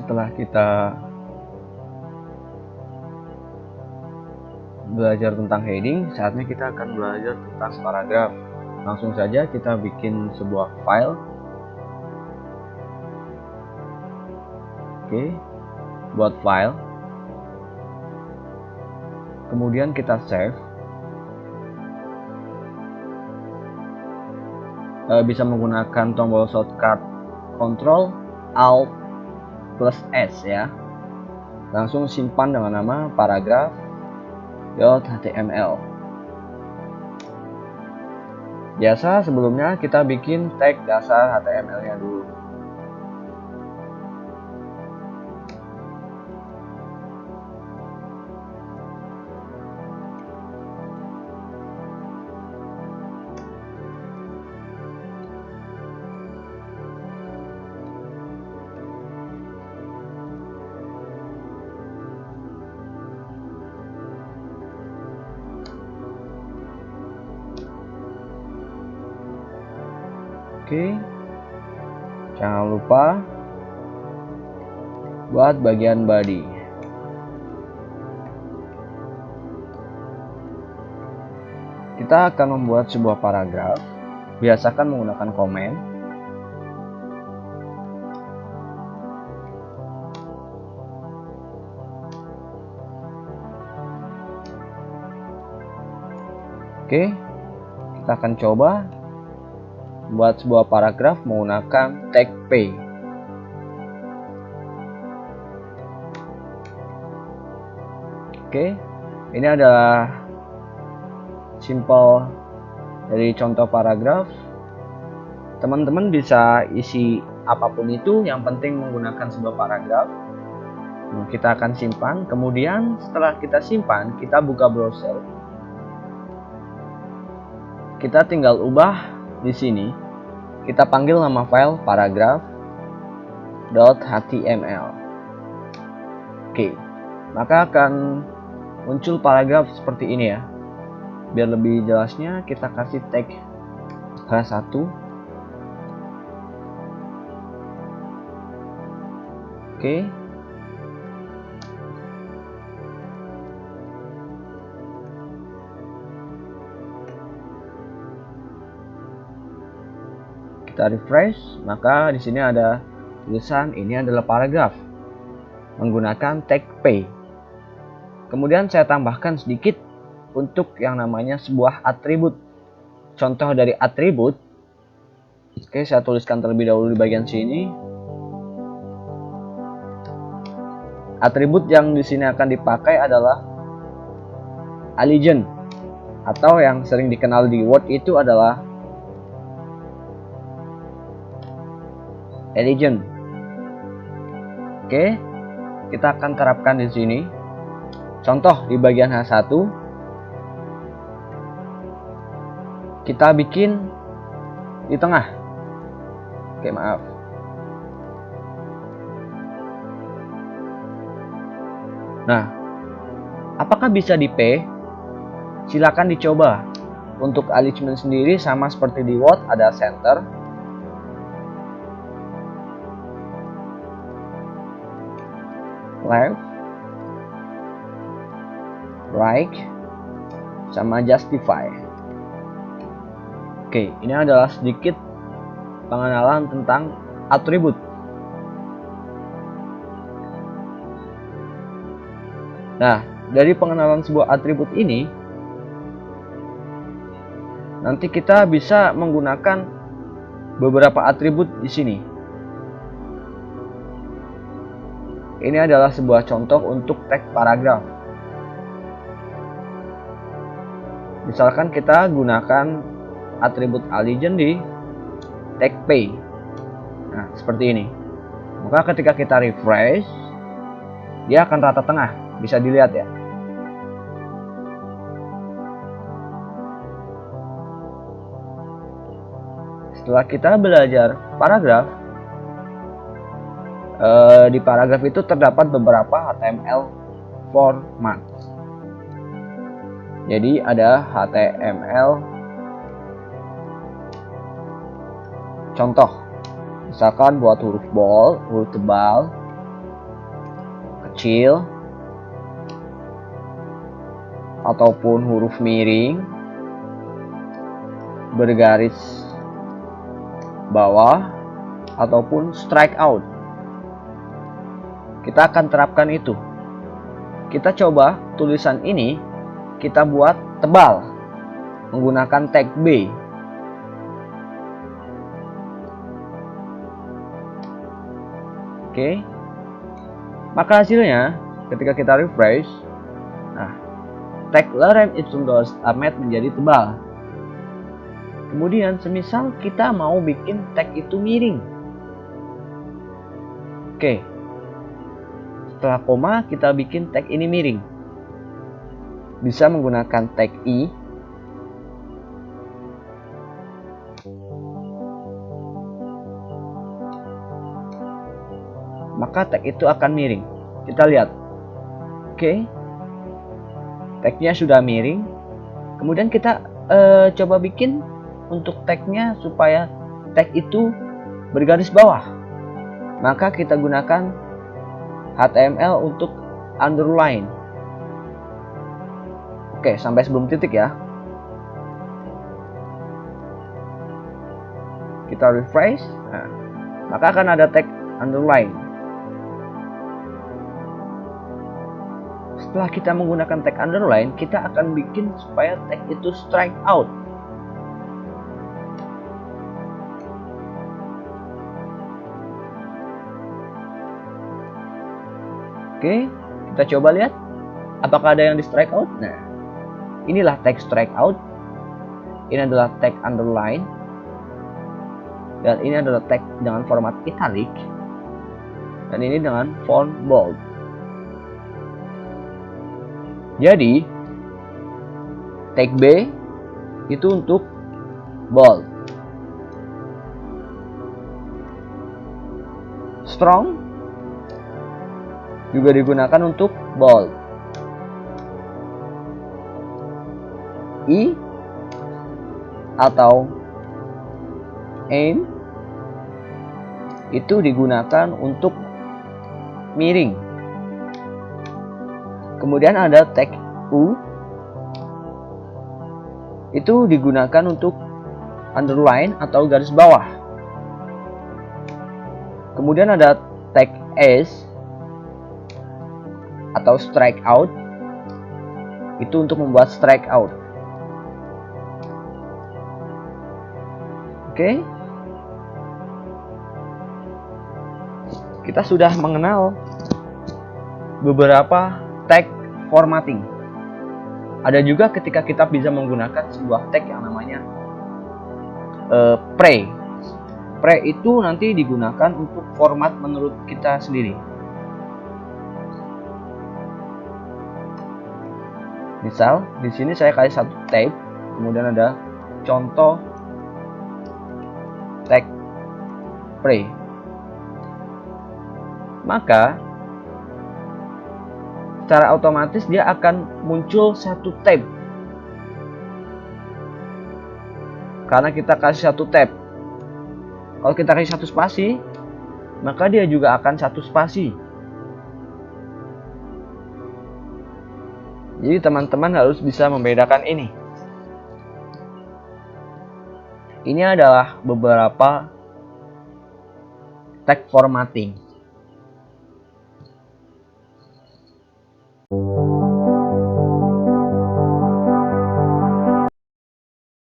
setelah kita belajar tentang heading, saatnya kita akan belajar tentang paragraf. Langsung saja kita bikin sebuah file. Oke, buat file. Kemudian kita save. Bisa menggunakan tombol shortcut Ctrl Alt plus S ya. Langsung simpan dengan nama paragraf.html. Biasa sebelumnya kita bikin tag dasar HTML-nya dulu. Oke, jangan lupa buat bagian body. Kita akan membuat sebuah paragraf. Biasakan menggunakan komen. Oke, kita akan coba buat sebuah paragraf menggunakan tag p. Oke, ini adalah simple dari contoh paragraf. Teman-teman bisa isi apapun itu, yang penting menggunakan sebuah paragraf. Kita akan simpan. Kemudian setelah kita simpan, kita buka browser. Kita tinggal ubah di sini. Kita panggil nama file paragraph.html. Oke, maka akan muncul paragraf seperti ini ya. Biar lebih jelasnya kita kasih tag H1. Oke. Kita refresh, maka di sini ada tulisan ini adalah paragraf menggunakan tag p. Kemudian saya tambahkan sedikit untuk yang namanya sebuah atribut. Contoh dari atribut. Oke, saya tuliskan terlebih dahulu di bagian sini. Atribut yang di sini akan dipakai adalah allegiance, atau yang sering dikenal di Word itu adalah allegiance. Oke, kita akan terapkan di sini. Contoh di bagian H1, kita bikin di tengah. Oke, maaf. Nah, apakah bisa di P? Silakan dicoba. Untuk alignment sendiri sama seperti di Word, ada center, left, right, sama justify. Oke, ini adalah sedikit pengenalan tentang atribut. Nah, dari pengenalan sebuah atribut ini, nanti kita bisa menggunakan beberapa atribut di sini. Ini adalah sebuah contoh untuk tag paragraf. Misalkan kita gunakan atribut allegiance di tag p. Nah, seperti ini. Maka ketika kita refresh, dia akan rata tengah. Bisa dilihat ya. Setelah kita belajar paragraf, di paragraf itu terdapat beberapa HTML format. Jadi ada HTML contoh, misalkan buat huruf bold, huruf tebal, kecil ataupun huruf miring bergaris bawah ataupun strike out. Kita akan terapkan itu. Kita coba tulisan ini kita buat tebal menggunakan tag B. Oke. Maka hasilnya ketika kita refresh, nah, tag lorem ipsum dos Ahmed menjadi tebal. Kemudian semisal kita mau bikin tag itu miring. Oke. Setelah koma kita bikin tag ini miring. Bisa menggunakan tag I. Maka tag itu akan miring. Kita lihat. Oke. Tagnya sudah miring. Kemudian kita coba bikin untuk tagnya supaya tag itu bergaris bawah. Maka kita gunakan HTML untuk underline. Oke, sampai sebelum titik ya. Kita refresh. Nah, maka akan ada tag underline. Setelah kita menggunakan tag underline, kita akan bikin supaya tag itu strike out. Oke, kita coba lihat apakah ada yang di strike out. Nah, inilah tag strike out. Ini adalah tag underline. Dan ini adalah tag dengan format italic. Dan ini dengan font bold. Jadi, tag B itu untuk bold. Strong juga digunakan untuk bold. I atau aim itu digunakan untuk miring. Kemudian ada tag U, itu digunakan untuk underline atau garis bawah. Kemudian ada tag S atau strike out, itu untuk membuat strike out. Oke. Kita sudah mengenal beberapa tag formatting. Ada juga ketika kita bisa menggunakan sebuah tag yang namanya pre. Pre itu nanti digunakan untuk format menurut kita sendiri. Misal di sini saya kasih satu tab, kemudian ada contoh tag pre. Maka secara otomatis dia akan muncul satu tab karena kita kasih satu tab. Kalau kita kasih satu spasi, maka dia juga akan satu spasi. Jadi teman-teman harus bisa membedakan ini. Ini adalah beberapa tag formatting.